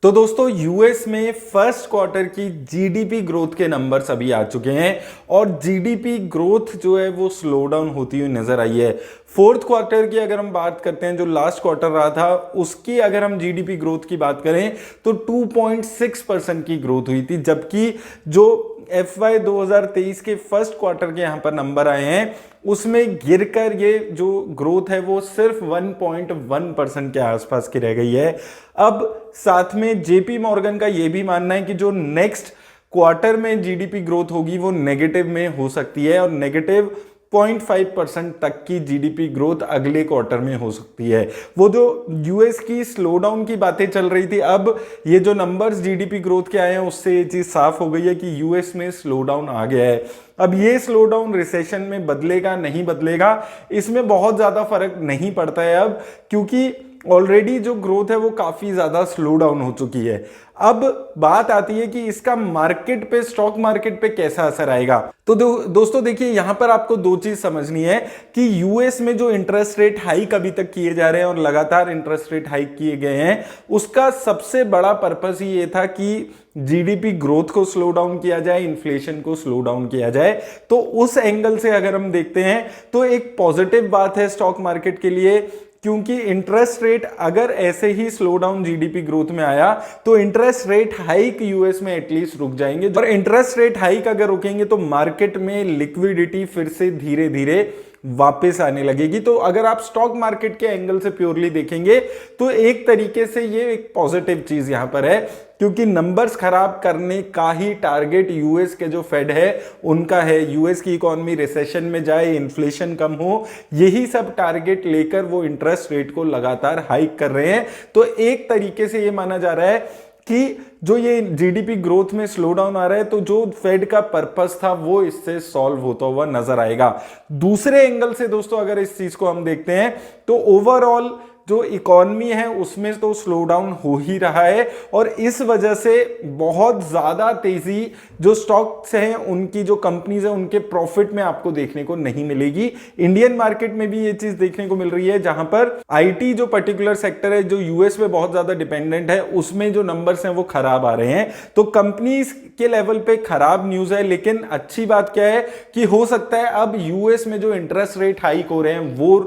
तो दोस्तों यूएस में फर्स्ट क्वार्टर की जीडीपी ग्रोथ के नंबर्स अभी आ चुके हैं और जीडीपी ग्रोथ जो है वो स्लो डाउन होती हुई नजर आई है। फोर्थ क्वार्टर की अगर हम बात करते हैं, जो लास्ट क्वार्टर रहा था, उसकी अगर हम जीडीपी ग्रोथ की बात करें तो 2.6% की ग्रोथ हुई थी, जबकि जो FY 2023 के फर्स्ट क्वार्टर के यहां पर नंबर आए हैं उसमें गिरकर ये जो ग्रोथ है वो सिर्फ 1.1% के आसपास की रह गई है। अब साथ में जेपी मॉर्गन का ये भी मानना है कि जो नेक्स्ट क्वार्टर में जीडीपी ग्रोथ होगी वो नेगेटिव में हो सकती है और नेगेटिव 0.5% तक की जीडीपी ग्रोथ अगले क्वार्टर में हो सकती है। वो जो यूएस की स्लो डाउन की बातें चल रही थी, अब ये जो नंबर्स जीडीपी ग्रोथ के आए हैं उससे ये चीज साफ हो गई है कि यूएस में स्लो डाउन आ गया है। अब ये स्लो डाउन रिसेशन में बदलेगा नहीं बदलेगा, इसमें बहुत ज्यादा फर्क नहीं पड़ता है अब, क्योंकि ऑलरेडी जो ग्रोथ है वो काफी ज्यादा स्लो डाउन हो चुकी है। अब बात आती है कि इसका मार्केट पे, स्टॉक मार्केट पे कैसा असर आएगा। तो दोस्तों देखिए, यहां पर आपको दो चीज समझनी है कि यूएस में जो इंटरेस्ट रेट हाइक अभी तक किए जा रहे हैं और लगातार इंटरेस्ट रेट हाइक किए गए हैं, उसका सबसे बड़ा पर्पस ही ये था कि जीडीपी ग्रोथ को स्लो डाउन किया जाए, इन्फ्लेशन को स्लो डाउन किया जाए। तो उस एंगल से अगर हम देखते हैं तो एक पॉजिटिव बात है स्टॉक मार्केट के लिए, क्योंकि इंटरेस्ट रेट अगर ऐसे ही स्लो डाउन जीडीपी ग्रोथ में आया तो इंटरेस्ट रेट हाइक यूएस में एटलीस्ट रुक जाएंगे, और इंटरेस्ट रेट हाइक अगर रुकेंगे तो मार्केट में लिक्विडिटी फिर से धीरे धीरे वापस आने लगेगी। तो अगर आप स्टॉक मार्केट के एंगल से प्योरली देखेंगे तो एक तरीके से ये एक पॉजिटिव चीज यहां पर है, क्योंकि नंबर्स खराब करने का ही टारगेट यूएस के जो फेड है उनका है। यूएस की इकोनॉमी रिसेशन में जाए, इन्फ्लेशन कम हो, यही सब टारगेट लेकर वो इंटरेस्ट रेट को लगातार हाइक कर रहे हैं। तो एक तरीके से ये माना जा रहा है कि जो ये जीडीपी ग्रोथ में स्लो डाउन आ रहा है, तो जो फेड का पर्पस था वो इससे सॉल्व होता हुआ नजर आएगा। दूसरे एंगल से दोस्तों अगर इस चीज को हम देखते हैं तो ओवरऑल जो इकोनॉमी है उसमें तो स्लो डाउन हो ही रहा है, और इस वजह से बहुत ज्यादा तेजी जो स्टॉक्स हैं, उनकी जो कंपनीज है, उनके प्रॉफिट में आपको देखने को नहीं मिलेगी। इंडियन मार्केट में भी ये चीज देखने को मिल रही है, जहां पर आईटी जो पर्टिकुलर सेक्टर है जो यूएस में बहुत ज्यादा डिपेंडेंट है, उसमें जो नंबर्स हैं वो खराब आ रहे हैं। तो कंपनीज के लेवल पे खराब न्यूज है, लेकिन अच्छी बात क्या है कि हो सकता है अब यूएस में जो इंटरेस्ट रेट हाइक हो रहे हैं वो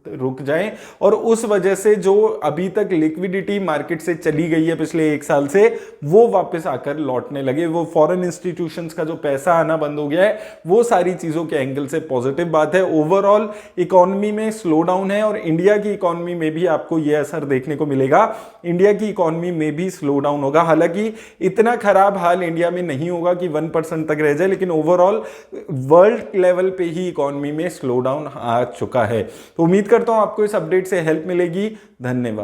रुक जाएं, और उस वजह से जो अभी तक लिक्विडिटी मार्केट से चली गई है पिछले एक साल से, वो वापस आकर लौटने लगे। वो फॉरेन इंस्टीट्यूशंस का जो पैसा आना बंद हो गया है, वो सारी चीजों के एंगल से पॉजिटिव बात है। ओवरऑल इकोनॉमी में स्लो डाउन है और इंडिया की इकोनॉमी में भी आपको यह असर देखने को मिलेगा। इंडिया की इकोनॉमी में भी स्लो डाउन होगा, हालांकि इतना खराब हाल इंडिया में नहीं होगा कि 1% तक रह जाए, लेकिन ओवरऑल वर्ल्ड लेवल पे ही इकोनॉमी में स्लो डाउन आ चुका है। तो उम्मीद करता हूं आपको इस अपडेट से हेल्प मिलेगी। धन्यवाद।